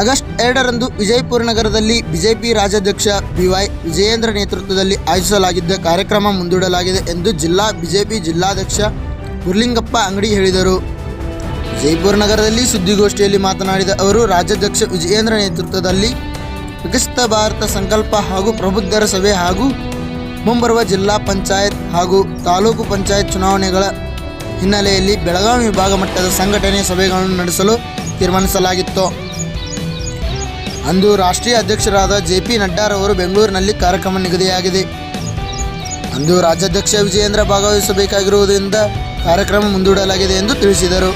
August 2ರಂದು Vijayapura ನಗರದಲ್ಲಿ BJP ರಾಜ್ಯಾಧ್ಯಕ್ಷ BY Vijayendra ನೇತೃತ್ವದಲ್ಲಿ ಆಯೋಜಿಸಲಾಗಿದ್ದ ಕಾರ್ಯಕ್ರಮ ಮುಂದೂಡಲಾಗಿದೆ ಎಂದು ಜಿಲ್ಲಾ ಬಿಜೆಪಿ ಜಿಲ್ಲಾಧ್ಯಕ್ಷ ಗುರುಲಿಂಗಪ್ಪ ಅಂಗಡಿ ಹೇಳಿದರು. ವಿಜಯಪುರ ನಗರದಲ್ಲಿ ಸುದ್ದಿಗೋಷ್ಠಿಯಲ್ಲಿ ಮಾತನಾಡಿದ ಅವರು, ರಾಜ್ಯಾಧ್ಯಕ್ಷ ವಿಜಯೇಂದ್ರ ನೇತೃತ್ವದಲ್ಲಿ ವಿಕಸಿತ ಭಾರತ ಸಂಕಲ್ಪ ಹಾಗೂ ಪ್ರಬುದ್ಧರ ಸಭೆ ಹಾಗೂ ಮುಂಬರುವ ಜಿಲ್ಲಾ ಪಂಚಾಯತ್ ಹಾಗೂ ತಾಲೂಕು ಪಂಚಾಯತ್ ಚುನಾವಣೆಗಳ ಹಿನ್ನೆಲೆಯಲ್ಲಿ ಬೆಳಗಾವಿ ವಿಭಾಗ ಮಟ್ಟದ ಸಂಘಟನೆ ಸಭೆಗಳನ್ನು ನಡೆಸಲು ತೀರ್ಮಾನಿಸಲಾಗಿತ್ತು. ಅಂದು ರಾಷ್ಟ್ರೀಯ ಅಧ್ಯಕ್ಷರಾದ JP ನಡ್ಡಾರವರು ಬೆಂಗಳೂರಿನಲ್ಲಿ ಕಾರ್ಯಕ್ರಮ ನಿಗದಿಯಾಗಿದೆ. ಅಂದು ರಾಜ್ಯಾಧ್ಯಕ್ಷ ವಿಜಯೇಂದ್ರ ಭಾಗವಹಿಸಬೇಕಾಗಿರುವುದರಿಂದ ಕಾರ್ಯಕ್ರಮ ಮುಂದೂಡಲಾಗಿದೆ ಎಂದು ತಿಳಿಸಿದರು.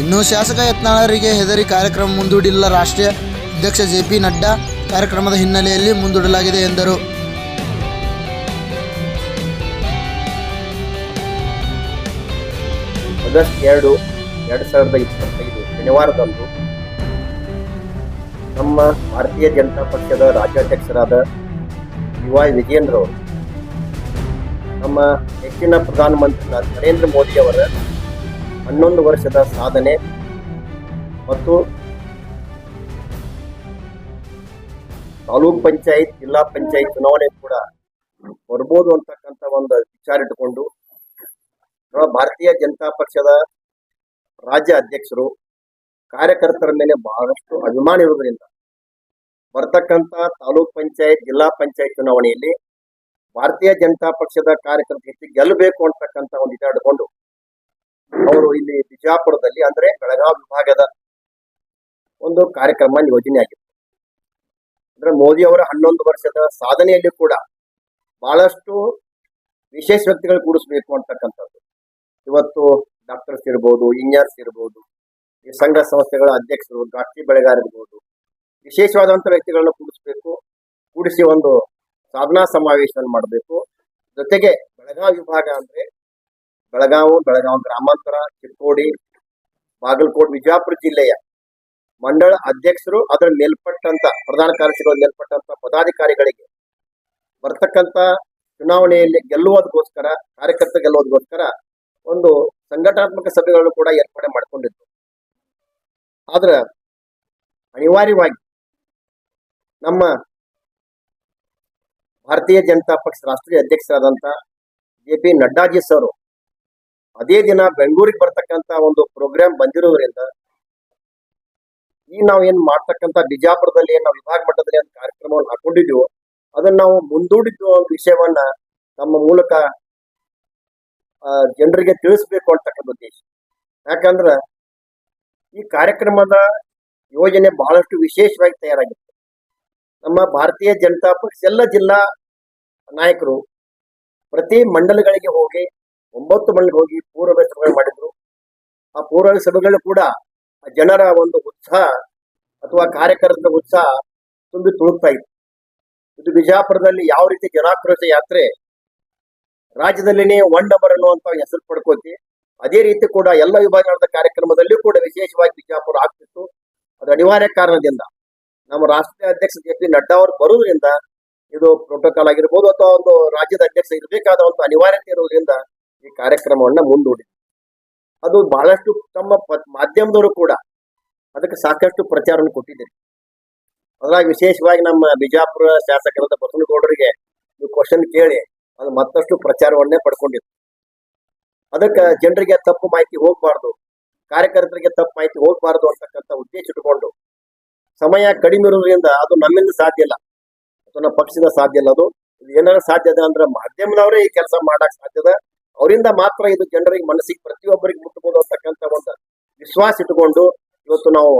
ಇನ್ನು ಶಾಸಕ ಯತ್ನಾಳರಿಗೆ ಹೆದರಿ ಕಾರ್ಯಕ್ರಮ ಮುಂದೂಡಿಲ್ಲ. ರಾಷ್ಟ್ರೀಯ ಅಧ್ಯಕ್ಷ JP ನಡ್ಡಾ ಕಾರ್ಯಕ್ರಮದ ಹಿನ್ನೆಲೆಯಲ್ಲಿ ಮುಂದೂಡಲಾಗಿದೆ ಎಂದರು. ಆಗಸ್ಟ್ 2, 2025 ಶನಿವಾರದಂದು ನಮ್ಮ ಭಾರತೀಯ ಜನತಾ ಪಕ್ಷದ ರಾಜ್ಯಾಧ್ಯಕ್ಷರಾದ BY ವಿಜಯೇಂದ್ರ ಅವರು ನಮ್ಮ ಹೆಚ್ಚಿನ ಪ್ರಧಾನಮಂತ್ರಿ ನರೇಂದ್ರ ಮೋದಿ ಅವರ 11 ವರ್ಷದ ಸಾಧನೆ ಮತ್ತು ತಾಲೂಕ್ ಪಂಚಾಯತ್ ಜಿಲ್ಲಾ ಪಂಚಾಯತ್ ಚುನಾವಣೆ ಕೂಡ ಬರ್ಬೋದು ಅಂತಕ್ಕಂಥ ಒಂದು ವಿಚಾರ ಇಟ್ಟುಕೊಂಡು ಭಾರತೀಯ ಜನತಾ ಪಕ್ಷದ ರಾಜ್ಯ ಅಧ್ಯಕ್ಷರು ಕಾರ್ಯಕರ್ತರ ಮೇಲೆ ಬಹಳಷ್ಟು ಅಭಿಮಾನ ಇರುವುದರಿಂದ ಬರ್ತಕ್ಕಂಥ ತಾಲೂಕ್ ಪಂಚಾಯತ್ ಜಿಲ್ಲಾ ಪಂಚಾಯತ್ ಚುನಾವಣೆಯಲ್ಲಿ ಭಾರತೀಯ ಜನತಾ ಪಕ್ಷದ ಕಾರ್ಯಕರ್ತರು ಹೆಚ್ಚು ಗೆಲ್ಲಬೇಕು ಅಂತಕ್ಕಂಥ ಒಂದು ವಿಚಾರ ಇಟ್ಕೊಂಡು ಅವರು ಇಲ್ಲಿ ಬಿಜಾಪುರದಲ್ಲಿ ಅಂದ್ರೆ ಬೆಳಗಾವಿ ವಿಭಾಗದ ಒಂದು ಕಾರ್ಯಕ್ರಮ ಯೋಜನೆ ಆಗಿತ್ತು. ಅಂದ್ರೆ ಮೋದಿ ಅವರ 11 ವರ್ಷದ ಸಾಧನೆಯಲ್ಲಿ ಕೂಡ ಬಹಳಷ್ಟು ವಿಶೇಷ ವ್ಯಕ್ತಿಗಳು ಕೂಡಿಸ್ಬೇಕು ಅಂತಕ್ಕಂಥದ್ದು. ಇವತ್ತು ಡಾಕ್ಟರ್ಸ್ ಇರ್ಬೋದು, ಇಂಜಿನಿಯರ್ಸ್ ಇರ್ಬೋದು, ಈ ಸಂಘ ಸಂಸ್ಥೆಗಳ ಅಧ್ಯಕ್ಷರು, ದ್ರಾಕ್ಷಿ ಬೆಳೆಗಾರ ಇರ್ಬೋದು, ವಿಶೇಷವಾದಂಥ ವ್ಯಕ್ತಿಗಳನ್ನ ಕೂಡಿಸಿ ಒಂದು ಸಾಧನಾ ಸಮಾವೇಶವನ್ನು ಮಾಡಬೇಕು. ಜೊತೆಗೆ ಬೆಳಗಾವಿ ವಿಭಾಗ ಅಂದ್ರೆ ಬೆಳಗಾವಿ ಗ್ರಾಮಾಂತರ, ಚಿಕ್ಕೋಡಿ, ಬಾಗಲಕೋಟೆ, ವಿಜಯಪುರ ಜಿಲ್ಲೆಯ ಮಂಡಳ ಅಧ್ಯಕ್ಷರು, ಅದರ ಮೇಲ್ಪಟ್ಟಂತ ಪ್ರಧಾನ ಕಾರ್ಯದರ್ಶಿಗಳ ಮೇಲ್ಪಟ್ಟಂತ ಪದಾಧಿಕಾರಿಗಳಿಗೆ ಬರ್ತಕ್ಕಂಥ ಚುನಾವಣೆಯಲ್ಲಿ ಗೆಲ್ಲುವುದಕ್ಕೋಸ್ಕರ, ಕಾರ್ಯಕರ್ತ ಗೆಲ್ಲುವುದಕ್ಕೋಸ್ಕರ ಒಂದು ಸಂಘಟನಾತ್ಮಕ ಸಭೆಗಳನ್ನು ಕೂಡ ಏರ್ಪಾಡು ಮಾಡಿಕೊಂಡಿತ್ತು. ಆದ್ರೆ ಅನಿವಾರ್ಯವಾಗಿ ನಮ್ಮ ಭಾರತೀಯ ಜನತಾ ಪಕ್ಷ ರಾಷ್ಟ್ರೀಯ ಅಧ್ಯಕ್ಷರಾದಂಥ JP ನಡ್ಡಾಜಿ ಸರ್ ಅದೇ ದಿನ ಬೆಂಗಳೂರಿಗೆ ಬರ್ತಕ್ಕಂಥ ಒಂದು ಪ್ರೋಗ್ರಾಮ್ ಬಂದಿರೋದ್ರಿಂದ ನಾವು ಏನ್ ಮಾಡ್ತಕ್ಕಂಥ ಬಿಜಾಪುರದಲ್ಲಿ ನಾವು ವಿಭಾಗ ಮಟ್ಟದಲ್ಲಿ ಒಂದು ಕಾರ್ಯಕ್ರಮವನ್ನು ಹಾಕೊಂಡಿದ್ವು, ಅದನ್ನ ನಾವು ಮುಂದೂಡಿದ್ದು ಒಂದು ವಿಷಯವನ್ನ ನಮ್ಮ ಮೂಲಕ ಜನರಿಗೆ ತಿಳಿಸ್ಬೇಕು ಅಂತಕ್ಕಂಥ ಉದ್ದೇಶ. ಯಾಕಂದ್ರ ಈ ಕಾರ್ಯಕ್ರಮದ ಯೋಜನೆ ಬಹಳಷ್ಟು ವಿಶೇಷವಾಗಿ ತಯಾರಾಗಿತ್ತು. ನಮ್ಮ ಭಾರತೀಯ ಜನತಾ ಪಕ್ಷ ಎಲ್ಲ ಜಿಲ್ಲಾ ನಾಯಕರು ಪ್ರತಿ ಮಂಡಲಗಳಿಗೆ ಹೋಗಿ 9 ಮಂಡಲಿಗೆ ಹೋಗಿ ಪೂರ್ವ ಸಭೆ ಮಾಡಿದ್ರು. ಆ ಪೂರ್ವ ಸಭೆಗಳು ಕೂಡ ಜನರ ಒಂದು ಉತ್ಸಾಹ ಅಥವಾ ಕಾರ್ಯಕರ್ತರ ಉತ್ಸಾಹ ತುಂಬಿ ತುಳುಕ್ತಾ ಇತ್ತು. ಇದು ಬಿಜಾಪುರದಲ್ಲಿ ಯಾವ ರೀತಿ ಜನಾಕ್ರೋಶ ಯಾತ್ರೆ ರಾಜ್ಯದಲ್ಲಿನೇ 1 ನಂಬರ್ ಅನ್ನುವಂತ ಹೆಸರು ಪಡ್ಕೋತಿ, ಅದೇ ರೀತಿ ಕೂಡ ಎಲ್ಲ ವಿಭಾಗದ ಕಾರ್ಯಕ್ರಮದಲ್ಲಿಯೂ ಕೂಡ ವಿಶೇಷವಾಗಿ ಬಿಜಾಪುರ ಆಗ್ತಿತ್ತು. ಅದು ಅನಿವಾರ್ಯ ಕಾರಣದಿಂದ ನಮ್ಮ ರಾಷ್ಟ್ರೀಯ ಅಧ್ಯಕ್ಷ JP ನಡ್ಡಾ ಅವರು ಬರುವುದರಿಂದ ಇದು ಪ್ರೋಟೋಕಾಲ್ ಆಗಿರ್ಬೋದು ಅಥವಾ ಒಂದು ರಾಜ್ಯದ ಅಧ್ಯಕ್ಷ ಇರಬೇಕಾದ ಒಂದು ಅನಿವಾರ್ಯತೆ ಇರುವುದರಿಂದ ಈ ಕಾರ್ಯಕ್ರಮವನ್ನ ಮುಂದೂಡಿದೆ. ಅದು ಬಹಳಷ್ಟು ತಮ್ಮ ಮಾಧ್ಯಮದವರು ಕೂಡ ಅದಕ್ಕೆ ಸಾಕಷ್ಟು ಪ್ರಚಾರವನ್ನು ಕೊಟ್ಟಿದ್ದಾರೆ. ಅದ್ರಾಗ ವಿಶೇಷವಾಗಿ ನಮ್ಮ ಬಿಜಾಪುರ ಶಾಸಕರಾದ ಬಸವನಗೌಡರಿಗೆ ನೀವು ಕ್ವಶನ್ ಕೇಳಿ ಅದು ಮತ್ತಷ್ಟು ಪ್ರಚಾರವನ್ನೇ ಪಡ್ಕೊಂಡಿತ್ತು. ಅದಕ್ಕೆ ಜನರಿಗೆ ತಪ್ಪು ಮಾಹಿತಿ ಹೋಗ್ಬಾರ್ದು, ಕಾರ್ಯಕರ್ತರಿಗೆ ತಪ್ಪು ಮಾಹಿತಿ ಹೋಗ್ಬಾರ್ದು ಅಂತಕ್ಕಂಥ ಉದ್ದೇಶ ಇಟ್ಟುಕೊಂಡು ಸಮಯ ಕಡಿಮೆ ಇರೋದ್ರಿಂದ ಅದು ನಮ್ಮಿಂದ ಸಾಧ್ಯ ಇಲ್ಲ ಅಥವಾ ನಮ್ಮ ಪಕ್ಷದಿಂದ ಸಾಧ್ಯ ಇಲ್ಲ. ಅದು ಏನಾದ್ರು ಸಾಧ್ಯ ಇದೆ ಅಂದ್ರೆ ಮಾಧ್ಯಮದವರೇ ಈ ಕೆಲಸ ಮಾಡಕ್ ಸಾಧ್ಯದ, ಅವರಿಂದ ಮಾತ್ರ ಇದು ಜನರಿಗೆ ಮನಸ್ಸಿಗೆ ಪ್ರತಿಯೊಬ್ಬರಿಗೆ ಮುಟ್ಟಬಹುದು ಅಂತಕ್ಕಂಥ ಒಂದು ವಿಶ್ವಾಸ ಇಟ್ಟುಕೊಂಡು ಇವತ್ತು ನಾವು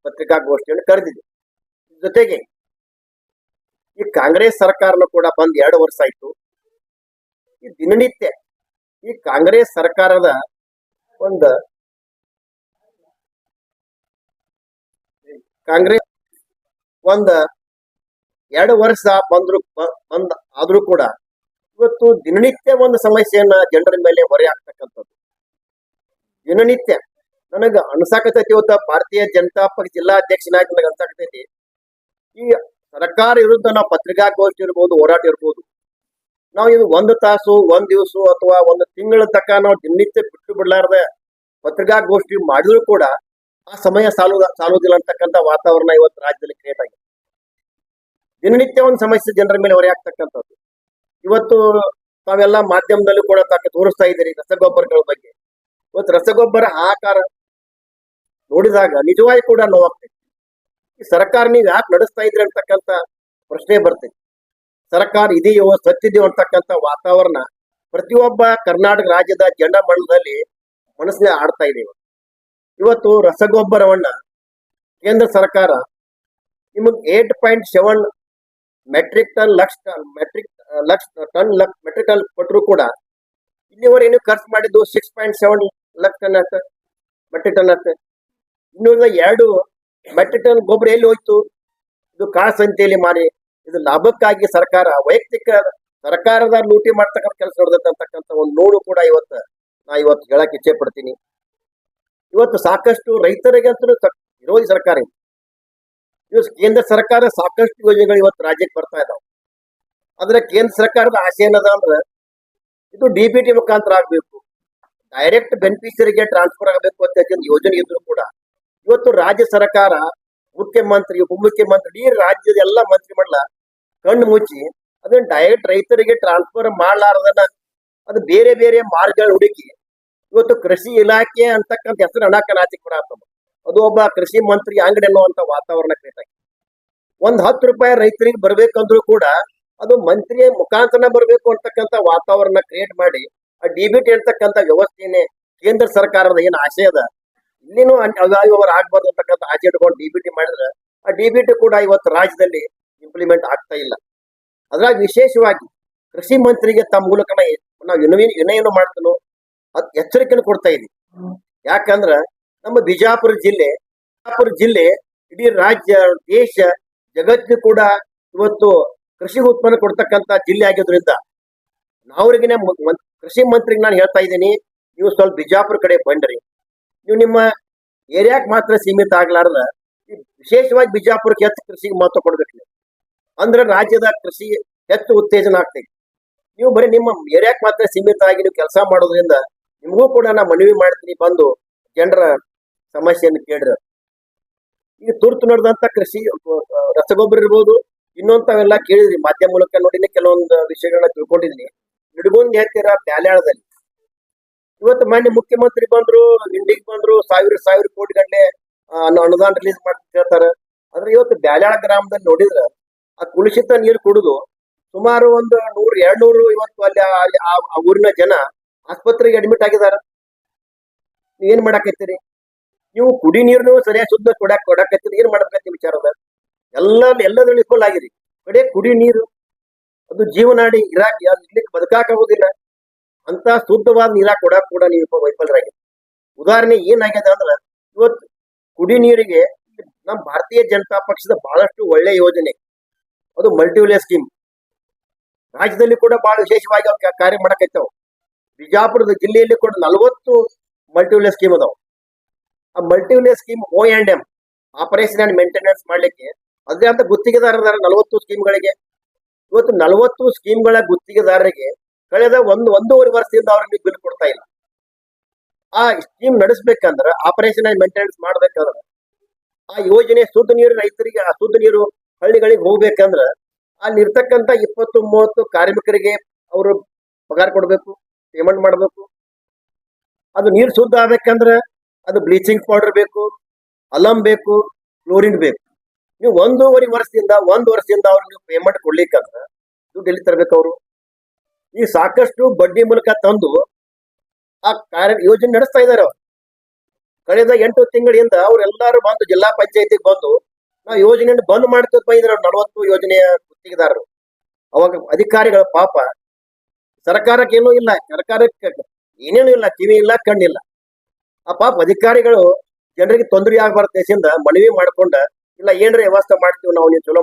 ಪತ್ರಿಕಾಗೋಷ್ಠಿಯನ್ನು ಕರೆದಿದ್ವಿ. ಜೊತೆಗೆ ಈ ಕಾಂಗ್ರೆಸ್ ಸರ್ಕಾರನು ಕೂಡ ಬಂದ್ 2 ವರ್ಷ ಆಯ್ತು. ಈ ದಿನನಿತ್ಯ ಈ ಕಾಂಗ್ರೆಸ್ ಸರ್ಕಾರದ ಒಂದು ಕಾಂಗ್ರೆಸ್ 2 ವರ್ಷ ಆದ್ರೂ ಕೂಡ ಇವತ್ತು ದಿನನಿತ್ಯ ಒಂದು ಸಮಸ್ಯೆಯನ್ನ ಜನರ ಮೇಲೆ ಹೊರೆ ಆಗ್ತಕ್ಕಂಥದ್ದು. ದಿನನಿತ್ಯ ನನಗ ಅನ್ಸಾಕತೈತಿ, ಇವತ್ತು ಭಾರತೀಯ ಜನತಾ ಪಕ್ಷ ಜಿಲ್ಲಾ ಅಧ್ಯಕ್ಷನಾಗಿ ನನಗೆ ಅನ್ಸಾಕತೈತಿ, ಈ ಸರ್ಕಾರ ವಿರುದ್ಧ ನಾವು ಪತ್ರಿಕಾಗೋಷ್ಠಿ ಇರ್ಬೋದು, ಹೋರಾಟ ಇರ್ಬೋದು, ನಾವು ಇದು 1 ತಾಸು 1 ದಿವಸ ಅಥವಾ 1 ತಿಂಗಳ ತನಕ ನಾವು ದಿನನಿತ್ಯ ಬಿಟ್ಟು ಬಿಡ್ಲಾರ್ದೆ ಪತ್ರಿಕಾಗೋಷ್ಠಿ ಮಾಡಿದ್ರು ಕೂಡ ಆ ಸಮಯ ಸಾಲುವುದಿಲ್ಲ ಅಂತಕ್ಕಂಥ ವಾತಾವರಣ ಇವತ್ತು ರಾಜ್ಯದಲ್ಲಿ ಕ್ರಿಯೇಟ್ ಆಗಿದೆ. ದಿನನಿತ್ಯ ಒಂದು ಸಮಸ್ಯೆ ಜನರ ಮೇಲೆ ಹೊರೆಯಾಗ್ತಕ್ಕಂಥದ್ದು. ಇವತ್ತು ತಾವೆಲ್ಲ ಮಾಧ್ಯಮದಲ್ಲೂ ಕೂಡ ತೋರಿಸ್ತಾ ಇದ್ದೀರಿ ರಸಗೊಬ್ಬರಗಳ ಬಗ್ಗೆ. ಇವತ್ತು ರಸಗೊಬ್ಬರ ಹಾಹಾಕಾರ ನೋಡಿದಾಗ ನಿಜವಾಗಿ ಕೂಡ ನೋವಾಗ್ತೈತಿ. ಈ ಸರ್ಕಾರ ನೀವು ಯಾಕೆ ನಡೆಸ್ತಾ ಇದ್ರಿ ಅಂತಕ್ಕಂಥ ಪ್ರಶ್ನೆ ಬರ್ತೈತಿ. ಸರ್ಕಾರ ಇದೆಯೋ ಸತ್ತಿದೆಯೋ ಅಂತಕ್ಕಂಥ ವಾತಾವರಣ ಪ್ರತಿಯೊಬ್ಬ ಕರ್ನಾಟಕ ರಾಜ್ಯದ ಜನಮನದಲ್ಲಿ ಮನಸ್ಸಿನ ಆಡ್ತಾ ಇದೆ. ಇವತ್ತು ರಸಗೊಬ್ಬರವನ್ನ ಕೇಂದ್ರ ಸರ್ಕಾರ ನಿಮಗೆ 8.7 ಮೆಟ್ರಿಕ್ ಟನ್ ಕೊಟ್ಟರು ಕೂಡ ಇಲ್ಲಿವರೆಗೆ ನೀವು ಖರ್ಚು ಮಾಡಿದ್ದು 6.7 ಲಕ್ಷ ಟನ್ ಆಗ್ತದೆ, ಮೆಟ್ರಿಕ್ ಟನ್ ಆಗ್ತದೆ. ಇನ್ನೂರ 2 ಮೆಟ್ರಿಕ್ ಟನ್ ಗೊಬ್ಬರ ಎಲ್ಲಿ ಹೋಯ್ತು? ಇದು ಕಾಳಸಂತೆಯಲ್ಲಿ ಮಾರಿ ಇದು ಲಾಭಕ್ಕಾಗಿ ಸರ್ಕಾರ ವೈಯಕ್ತಿಕ ಸರ್ಕಾರದ ಲೂಟಿ ಮಾಡ್ತಕ್ಕಂಥ ಕೆಲಸ ನಡೆದೈತೆ ಅಂತಕ್ಕಂಥ ಒಂದು ನೋಡು ಕೂಡ ನಾ ಇವತ್ತು ಹೇಳಕ್ ಇಚ್ಛೆ ಪಡ್ತೀನಿ. ಇವತ್ತು ಸಾಕಷ್ಟು ರೈತರಿಗೆ ಅಂತೂ ವಿರೋಧಿ ಸರ್ಕಾರ ಇದೆ. ಇವತ್ತು ಕೇಂದ್ರ ಸರ್ಕಾರ ಸಾಕಷ್ಟು ಯೋಜನೆಗಳು ಇವತ್ತು ರಾಜ್ಯಕ್ಕೆ ಬರ್ತಾ ಇದಾವೆ. ಆದ್ರೆ ಕೇಂದ್ರ ಸರ್ಕಾರದ ಆಸೆ ಏನದ ಅಂದ್ರೆ ಇದು DBT ಮುಖಾಂತರ ಆಗ್ಬೇಕು, ಡೈರೆಕ್ಟ್ ಬೆನಿಫಿಷರಿಗೆ ಟ್ರಾನ್ಸ್ಫರ್ ಆಗಬೇಕು ಅಂತ ಯೋಜನೆ ಇದ್ರು ಕೂಡ ಇವತ್ತು ರಾಜ್ಯ ಸರ್ಕಾರ ಮುಖ್ಯಮಂತ್ರಿ ಉಪಮುಖ್ಯಮಂತ್ರಿ ಈ ರಾಜ್ಯದ ಎಲ್ಲ ಮಂತ್ರಿಮಂಡಲ ಕಣ್ಣು ಮುಚ್ಚಿ ಅದನ್ನ ಡೈರೆಕ್ಟ್ ರೈತರಿಗೆ ಟ್ರಾನ್ಸ್ಫರ್ ಮಾಡಲಾರದನ್ನ ಅದು ಬೇರೆ ಬೇರೆ ಮಾರ್ಗಗಳು ಹುಡುಕಿ ಇವತ್ತು ಕೃಷಿ ಇಲಾಖೆ ಅಂತಕ್ಕಂಥ ಹೆಸರು ಅನಾಕನಾಚಿ ಕೂಡ ಆಗ್ತದೆ. ಅದು ಒಬ್ಬ ಕೃಷಿ ಮಂತ್ರಿ ಅಂಗಡಿ ಅನ್ನುವಂತ ವಾತಾವರಣ ಕ್ರಿಯೇಟ್ ಆಗಿದೆ. ಒಂದ್ 10 ರೂಪಾಯಿ ರೈತರಿಗೆ ಬರ್ಬೇಕಂದ್ರೂ ಕೂಡ ಅದು ಮಂತ್ರಿಯ ಮುಖಾಂತರ ಬರಬೇಕು ಅಂತಕ್ಕಂಥ ವಾತಾವರಣ ಕ್ರಿಯೇಟ್ ಮಾಡಿ ಆ DBT ಅಂತಕ್ಕಂಥ ವ್ಯವಸ್ಥೆಯನ್ನೇ ಕೇಂದ್ರ ಸರ್ಕಾರದ ಏನು ಆಶಯ ಅದ ಇಲ್ಲಿನೂ ಅವ್ಯವಹಾರ ಆಗ್ಬಾರ್ದು ಅಂತಕ್ಕಂಥ ಆಚೆ ಇಟ್ಕೊಂಡು DBT ಮಾಡಿದ್ರೆ ಆ DBT ಕೂಡ ಇವತ್ತು ರಾಜ್ಯದಲ್ಲಿ ಇಂಪ್ಲಿಮೆಂಟ್ ಆಗ್ತಾ ಇಲ್ಲ. ಅದ್ರಾಗ ವಿಶೇಷವಾಗಿ ಕೃಷಿ ಮಂತ್ರಿಗೆ ತಮ್ಮ ಮೂಲಕ ನಾವು ವಿನಯನು ಮಾಡ್ತನೋ ಅದ್ ಎಚ್ಚರಿಕೆಯನ್ನು ಕೊಡ್ತಾ ಇದೀವಿ. ಯಾಕಂದ್ರ ನಮ್ಮ ಬಿಜಾಪುರ ಜಿಲ್ಲೆ ಇಡೀ ರಾಜ್ಯ ದೇಶ ಜಗತ್ತಿನ ಕೂಡ ಇವತ್ತು ಕೃಷಿ ಉತ್ಪನ್ನ ಕೊಡ್ತಕ್ಕಂಥ ಜಿಲ್ಲೆ ಆಗಿದ್ರಿಂದ ನಾವ್ರಿಗಿನ ಕೃಷಿ ಮಂತ್ರಿಗೆ ನಾನು ಹೇಳ್ತಾ ಇದ್ದೀನಿ, ನೀವು ಸ್ವಲ್ಪ ಬಿಜಾಪುರ ಕಡೆ ಬಂದ್ರಿ. ನೀವು ನಿಮ್ಮ ಏರಿಯಾಕ್ ಮಾತ್ರ ಸೀಮಿತ ಆಗ್ಲಾರ್ದ ವಿಶೇಷವಾಗಿ ಬಿಜಾಪುರಕ್ಕೆ ಹೆಚ್ಚು ಕೃಷಿಗೆ ಮಹತ್ವ ಕೊಡ್ಬೇಕು. ಅಂದ್ರೆ ರಾಜ್ಯದ ಕೃಷಿ ಹೆಚ್ಚು ಉತ್ತೇಜನ ಆಗ್ತೈತಿ. ನೀವು ಬರೀ ನಿಮ್ಮ ಏರಿಯಾಕ್ ಮಾತ್ರ ಸೀಮಿತ ಆಗಿ ನೀವು ಕೆಲಸ ಮಾಡೋದ್ರಿಂದ ನಿಮಗೂ ಕೂಡ ನಾ ಮನವಿ ಮಾಡ್ತೀನಿ, ಬಂದು ಜನರ ಸಮಸ್ಯೆಯನ್ನು ಕೇಳ್ರಿ. ಈಗ ತುರ್ತು ನಡೆದಂತ ಕೃಷಿ ರಸಗೊಬ್ಬರ ಇರ್ಬೋದು, ಇನ್ನೊಂತಾವೆಲ್ಲ ಕೇಳಿದ್ರಿ ಮಾಧ್ಯಮ ಮೂಲಕ ನೋಡಿನಿ, ಕೆಲವೊಂದು ವಿಷಯಗಳನ್ನ ತಿಳ್ಕೊಂಡಿದ್ದೀನಿ. ನಿಡ್ಗೊಂಡ್ ಹೇಳ್ತೀರ ಬ್ಯಾಲ್ಯಾಳದಲ್ಲಿ ಇವತ್ತು ಮಾನ್ಯ ಮುಖ್ಯಮಂತ್ರಿ ಬಂದ್ರು, ಇಂಡಿಗೆ ಬಂದ್ರು, ಸಾವಿರ ಕೋಟಿ ಗಂಟೆ ಅನುದಾನ ರಿಲೀಸ್ ಮಾಡ್ತಾ ಹೇಳ್ತಾರೆ. ಆದ್ರೆ ಇವತ್ತು ಬ್ಯಾಲ್ಯಾಳ ಗ್ರಾಮದಲ್ಲಿ ನೋಡಿದ್ರ ಆ ಕುಲುಷಿತ ನೀರು ಕುಡಿದು ಸುಮಾರು ಒಂದು 100-200 ಇವತ್ತು ಅಲ್ಲಿ ಆ ಊರಿನ ಜನ ಆಸ್ಪತ್ರೆಗೆ ಅಡ್ಮಿಟ್ ಆಗಿದಾರ. ಏನ್ ಮಾಡಾಕತ್ತೀರಿ ನೀವು? ಕುಡಿ ನೀರ್ನು ಸರಿಯಾಗಿ ಶುದ್ಧ ಕೊಡಾಕತ್ತೀರಿ, ಏನ್ ಮಾಡ್ಬೇಕಂತ ವಿಚಾರದ ಎಲ್ಲದ್ರಲ್ಲಿ ವಿಫಲ ಆಗಿರಿ. ಕಡೆ ಕುಡಿ ನೀರು ಅದು ಜೀವನಾಡಿ ಇರ್ಲಿಕ್ಕೆ ಬದುಕಾಗುವುದಿಲ್ಲ ಅಂತ ಶುದ್ಧವಾದ ನೀರ ಕೊಡಾಕ್ ಕೂಡ ನೀವು ವೈಫಲರಾಗಿದೆ. ಉದಾಹರಣೆ ಏನಾಗಿದೆ ಅಂದ್ರೆ ಇವತ್ತು ಕುಡಿ ನೀರಿಗೆ ನಮ್ಮ ಭಾರತೀಯ ಜನತಾ ಪಕ್ಷದ ಬಹಳಷ್ಟು ಒಳ್ಳೆ ಯೋಜನೆ, ಅದು ಮಲ್ಟಿವಿಲೇಜ್ ಸ್ಕೀಮ್ ರಾಜ್ಯದಲ್ಲಿ ಕೂಡ ಬಹಳ ವಿಶೇಷವಾಗಿ ಕಾರ್ಯ ಮಾಡಕೈತಾವ. ಬಿಜಾಪುರದ ಜಿಲ್ಲೆಯಲ್ಲಿ ಕೂಡ 40 ಮಲ್ಟಿವಿಲೇಜ್ ಸ್ಕೀಮ್ ಅದಾವ. ಆ multivillage scheme O&M operation and maintenance ಮಾಡ್ಲಿಕ್ಕೆ ಅದೇ ಅಂತ ಗುತ್ತಿಗೆದಾರರ 40 ಸ್ಕೀಮ್ಗಳಿಗೆ. ಇವತ್ತು 40 ಸ್ಕೀಮ್ಗಳ ಗುತ್ತಿಗೆದಾರರಿಗೆ ಕಳೆದ ಒಂದೂವರೆ ವರ್ಷದಿಂದ ಅವ್ರಿಗೆ ಬಿಲ್ ಕೊಡ್ತಾ ಇಲ್ಲ. ಆ ಸ್ಕೀಮ್ ನಡೆಸ್ಬೇಕಂದ್ರೆ ಆಪರೇಷನ್ ಅಂಡ್ ಮೇಂಟೆನೆನ್ಸ್ ಮಾಡ್ಬೇಕಂದ್ರೆ ಆ ಯೋಜನೆ ಶುದ್ಧ ನೀರು ರೈತರಿಗೆ, ಆ ಶುದ್ಧ ನೀರು ಹಳ್ಳಿಗಳಿಗೆ ಹೋಗ್ಬೇಕಂದ್ರ ಅಲ್ಲಿ ಇರ್ತಕ್ಕಂಥ 20-30 ಕಾರ್ಮಿಕರಿಗೆ ಅವರು ಪಗಾರ ಕೊಡ್ಬೇಕು, ಪೇಮೆಂಟ್ ಮಾಡ್ಬೇಕು. ಅದು ನೀರು ಶುದ್ಧ ಆಗ್ಬೇಕಂದ್ರ ಅದು ಬ್ಲೀಚಿಂಗ್ ಪೌಡರ್ ಬೇಕು, ಅಲಂ ಬೇಕು, ಕ್ಲೋರಿನ್ ಬೇಕು. ನೀವು ಒಂದೂವರೆ ವರ್ಷದಿಂದ ಅವ್ರಿಗೆ ನೀವು ಪೇಮೆಂಟ್ ಕೊಡ್ಲಿಕ್ಕಂದ್ರ ದುಡ್ಡು ಎಲ್ಲಿ ತರಬೇಕು ಅವರು? ಈ ಸಾಕಷ್ಟು ಬಡ್ಡಿ ಮೂಲಕ ತಂದು ಆ ಯೋಜನೆ ನಡೆಸ್ತಾ ಇದ್ದಾರೆ. ಅವ್ರು ಕಳೆದ 8 ತಿಂಗಳಿಂದ ಅವ್ರೆಲ್ಲಾರು ಬಂದು ಜಿಲ್ಲಾ ಪಂಚಾಯತಿಗೆ ಬಂದು ನಾವು ಯೋಜನೆಯನ್ನು ಬಂದ್ ಮಾಡ್ತೀವಿ ಬೈದ್ರ 40 ಯೋಜನೆಯ ಗುತ್ತಿಗೆದಾರರು. ಅವಾಗ ಅಧಿಕಾರಿಗಳ ಪಾಪ ಸರ್ಕಾರಕ್ಕೆ ಏನೂ ಇಲ್ಲ, ಸರ್ಕಾರಕ್ಕೆ ಏನೇನು ಇಲ್ಲ, ಕಿವಿ ಇಲ್ಲ, ಕಣ್ಣಿಲ್ಲ. ಆ ಪಾಪ ಅಧಿಕಾರಿಗಳು ಜನರಿಗೆ ತೊಂದರೆ ಆಗ್ಬಾರ್ದ ದೇಶದಿಂದ ಮನವಿ ಮಾಡ್ಕೊಂಡ ಇಲ್ಲ ಏನ್ರ ವ್ಯವಸ್ಥೆ ಮಾಡ್ತೀವಿ ನಾವು, ನೀವು ಚಲೋ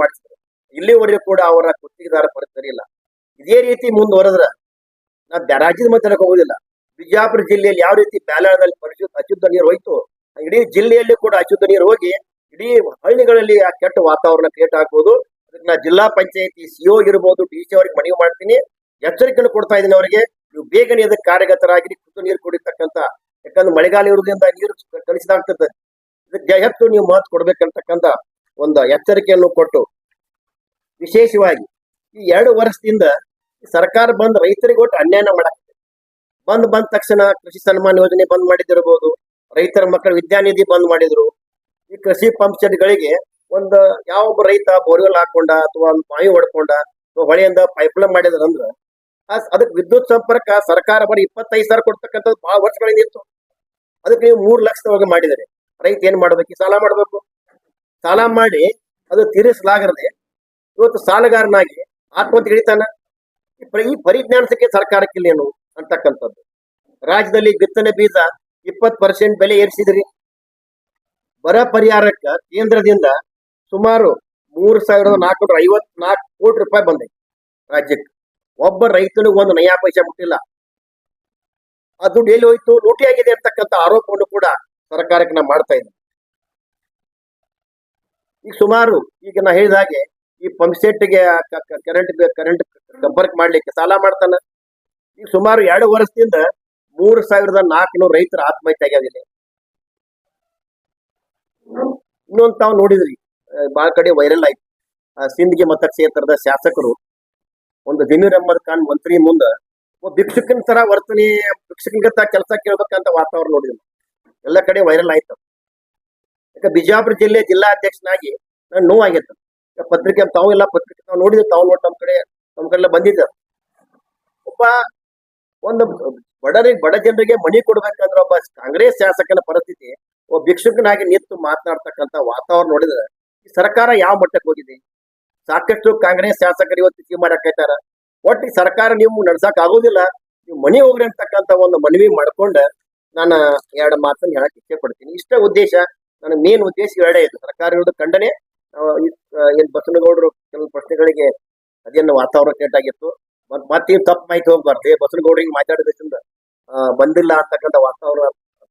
ಮಾಡಿಸ್ತಾರೆ. ಇಲ್ಲಿವರೆಗೂ ಕೂಡ ಅವರ ಗುತ್ತಿಗೆದಾರ ಪರಿಸ್ಥಿತಿ ಇಲ್ಲ. ಇದೇ ರೀತಿ ಮುಂದುವರೆದ್ರ ನಾ ರಾಜ್ಯದ ಮತ್ತೆ ಹೋಗುದಿಲ್ಲ. ಬಿಜಾಪುರ ಜಿಲ್ಲೆಯಲ್ಲಿ ಯಾವ ರೀತಿ ಬ್ಯಾಲಾಳದಲ್ಲಿ ಅಶುದ್ಧ ನೀರು ಹೋಯ್ತು, ಇಡೀ ಜಿಲ್ಲೆಯಲ್ಲಿ ಕೂಡ ಅಶುದ್ಧ ನೀರು ಹೋಗಿ ಇಡೀ ಹಳ್ಳಿಗಳಲ್ಲಿ ಆ ಕೆಟ್ಟ ವಾತಾವರಣ ಕ್ರಿಯೇಟ್ ಆಗ್ಬೋದು. ಅದಕ್ಕೆ ನಾ ಜಿಲ್ಲಾ ಪಂಚಾಯತಿ CO ಇರ್ಬೋದು, DC ಅವ್ರಿಗೆ ಮನವಿ ಮಾಡ್ತೀನಿ, ಎಚ್ಚರಿಕೆಯನ್ನು ಕೊಡ್ತಾ ಇದ್ದೀನಿ ಅವರಿಗೆ. ನೀವು ಬೇಗನೆ ಅದಕ್ಕೆ ಕಾರ್ಯಗತರಾಗಿ ಶುದ್ಧ ನೀರು ಕುಡಿತಕ್ಕಂತ, ಯಾಕಂದ್ರೆ ಮಳೆಗಾಲ ಇರುವುದರಿಂದ ನೀರು ಕಲಿಸಿದಾಗ್ತದೆ. ಇದಕ್ಕೆ ಹೆಚ್ಚು ನೀವು ಮಹತ್ವ ಕೊಡ್ಬೇಕಂತಕ್ಕಂಥ ಒಂದು ಎಚ್ಚರಿಕೆಯನ್ನು ಕೊಟ್ಟು, ವಿಶೇಷವಾಗಿ ಈ 2 ವರ್ಷದಿಂದ ಈ ಸರ್ಕಾರ ಬಂದ್ ರೈತರಿಗೆ ಒಟ್ಟು ಅನ್ಯಾಯ ಮಾಡಕ್ಕೆ ಬಂದ ತಕ್ಷಣ ಕೃಷಿ ಸನ್ಮಾನ್ ಯೋಜನೆ ಬಂದ್ ಮಾಡಿದಿರಬಹುದು, ರೈತರ ಮಕ್ಕಳ ವಿದ್ಯಾನಿಧಿ ಬಂದ್ ಮಾಡಿದ್ರು. ಈ ಕೃಷಿ ಪಂಪ್ ಸೆಟ್ಗಳಿಗೆ ಒಂದು ಯಾವೊಬ್ಬ ರೈತ ಬೋರ್ವೆಲ್ ಹಾಕೊಂಡ ಅಥವಾ ಒಂದು ಬಾವಿ ಹೊಡ್ಕೊಂಡ ಅಥವಾ ಹೊಳೆಯಿಂದ ಪೈಪ್ಲೈನ್ ಮಾಡಿದ್ರಂದ್ರ ಅದಕ್ಕೆ ವಿದ್ಯುತ್ ಸಂಪರ್ಕ ಸರ್ಕಾರ ಬರೀ 25,000 ಕೊಡ್ತಕ್ಕಂಥದ್ದು ಬಹಳ ವರ್ಷಗಳಿಂದ ಇತ್ತು. ಅದಕ್ಕೆ ನೀವು 3 ಲಕ್ಷದೊಳಗೆ ಮಾಡಿದರೆ ರೈತ ಏನ್ ಮಾಡ್ಬೇಕು? ಸಾಲ ಮಾಡ್ಬೇಕು. ಸಾಲ ಮಾಡಿ ಅದು ತೀರಿಸಲಾಗದೆ ಇವತ್ತು ಸಾಲಗಾರನಾಗಿ ಆತ್ಮಹತ್ಯೆ ಹಿಡಿತಾನ. ಈ ಪರಿಜ್ಞಾನಕ್ಕೆ ಸರ್ಕಾರಕ್ಕಿಲ್ಲೇನು ಅಂತಕ್ಕಂಥದ್ದು. ರಾಜ್ಯದಲ್ಲಿ ಬಿತ್ತನೆ ಬೀಜ 20% ಬೆಲೆ ಏರಿಸಿದ್ರಿ. ಬರ ಪರಿಹಾರಕ್ಕೆ ಕೇಂದ್ರದಿಂದ ಸುಮಾರು 3,454 ಕೋಟಿ ರೂಪಾಯಿ ಬಂದೈತಿ ರಾಜ್ಯಕ್ಕೆ. ಒಬ್ಬ ರೈತನಿಗೆ ಒಂದು ನಯಾ ಪೈಸೆ ಮುಟ್ಟಿಲ್ಲ. ಆ ದುಡ್ಡು ಎಲ್ಲಿ ಹೋಯ್ತು? ಲೂಟಿ ಆಗಿದೆ ಅಂತಕ್ಕಂಥ ಆರೋಪವನ್ನು ಕೂಡ ಸರ್ಕಾರಕ್ಕೆ ನಾವು ಮಾಡ್ತಾ ಇದ್ದೀವಿ. ಈಗ ಸುಮಾರು ಈಗ ನಾ ಹೇಳಿದ ಹಾಗೆ ಈ ಪಂಪ್ ಸೆಟ್ಗೆ ಕರೆಂಟ್ ಸಂಪರ್ಕ ಮಾಡ್ಲಿಕ್ಕೆ ಸಾಲ ಮಾಡ್ತಾನ. ಈಗ ಸುಮಾರು 2 ವರ್ಷದಿಂದ 3,400 ರೈತರ ಆತ್ಮಹತ್ಯೆ ಆಗಿದೆ. ಇನ್ನೊಂದು ತಾವು ನೋಡಿದ್ರಿ, ಬಾಳ ಕಡೆ ವೈರಲ್ ಆಯ್ತು. ಸಿಂದಗಿ ಮತಕ್ಷೇತ್ರದ ಶಾಸಕರು ಒಂದು ಜಮೀರ್ ಅಹ್ಮದ್ ಖಾನ್ ಮಂತ್ರಿ ಮುಂದ ಭಿಕ್ಷುಕನ ತರ ವರ್ತನೆ, ಭಿಕ್ಷುಕನ ಕೆಲಸ ಕೇಳ್ಬೇಕಂತ ವಾತಾವರಣ ನೋಡಿದ್ವಿ. ಎಲ್ಲ ಕಡೆ ವೈರಲ್ ಆಯ್ತು. ಯಾಕೆ ಬಿಜಾಪುರ ಜಿಲ್ಲೆ ಜಿಲ್ಲಾಧ್ಯಕ್ಷನಾಗಿ ನಾನು ನೋವಾಗಿತ್ತು. ಪತ್ರಿಕೆ ತಾವು ಎಲ್ಲ ಪತ್ರಿಕೆ ತಾವು ನೋಡಿದ್ವಿ, ತಾವು ನೋಡಿ ನಮ್ಮ ಕಡೆ ಬಂದಿದ್ದ ಒಬ್ಬ ಒಂದು ಬಡ ಜನರಿಗೆ ಮನಿ ಕೊಡ್ಬೇಕಂದ್ರೆ ಒಬ್ಬ ಕಾಂಗ್ರೆಸ್ ಶಾಸಕನ ಪರಿಸ್ಥಿತಿ ಒಬ್ಬ ಭಿಕ್ಷುಕನಾಗಿ ನಿಂತು ಮಾತನಾಡ್ತಕ್ಕಂಥ ವಾತಾವರಣ ನೋಡಿದ್ರೆ ಈ ಸರ್ಕಾರ ಯಾವ ಮಟ್ಟಕ್ಕೆ ಹೋಗಿದೆ? ಸಾಕಷ್ಟು ಕಾಂಗ್ರೆಸ್ ಶಾಸಕರು ಇವತ್ತು ತೀರ್ಮಾನಕ್ಕಾಯ್ತಾರ. ಒಟ್ಟು ಸರ್ಕಾರ ನೀವು ನಡ್ಸಕ್ ಆಗೋದಿಲ್ಲ, ನೀವು ಮನಿ ಹೋಗ್ರಿ ಅಂತಕ್ಕಂಥ ಒಂದು ಮನವಿ ಮಾಡ್ಕೊಂಡ ನಾನು 2 ಮಾತನ್ನು ಹೇಳಕ್ ಇಚ್ಛೆ ಪಡ್ತೀನಿ. ಇಷ್ಟ ಉದ್ದೇಶ, ನನ್ನ ಮೇನ್ ಉದ್ದೇಶ 2 ಇದು. ಸರ್ಕಾರ ಇರೋದು ಖಂಡನೆ. ಏನ್ ಬಸನಗೌಡರು ಕೆಲವು ಪ್ರಶ್ನೆಗಳಿಗೆ ಅದೇನು ವಾತಾವರಣ ಕೆಟ್ಟಾಗಿತ್ತು, ಮತ್ತೆ ತಪ್ಪು ಮಾಹಿತಿ ಹೋಗ್ಬಾರ್ದು. ಬಸನಗೌಡರಿಗೆ ಮಾತಾಡಿದ್ರಿಂದ ಬಂದಿಲ್ಲ ಅಂತಕ್ಕಂಥ ವಾತಾವರಣ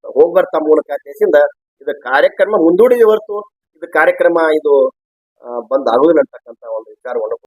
ಹೋಗ್ಬಾರ್ದ ಮೂಲಕ ದೇಶದಿಂದ ಇದು ಕಾರ್ಯಕ್ರಮ ಮುಂದೂಡಿದೆ ಹೊರತು ಇದು ಕಾರ್ಯಕ್ರಮ ಇದು ಬಂದ್ ಆಗುದಿಲ್ಲ ಅಂತಕ್ಕಂಥ ಒಂದು ವಿಚಾರವನ್ನು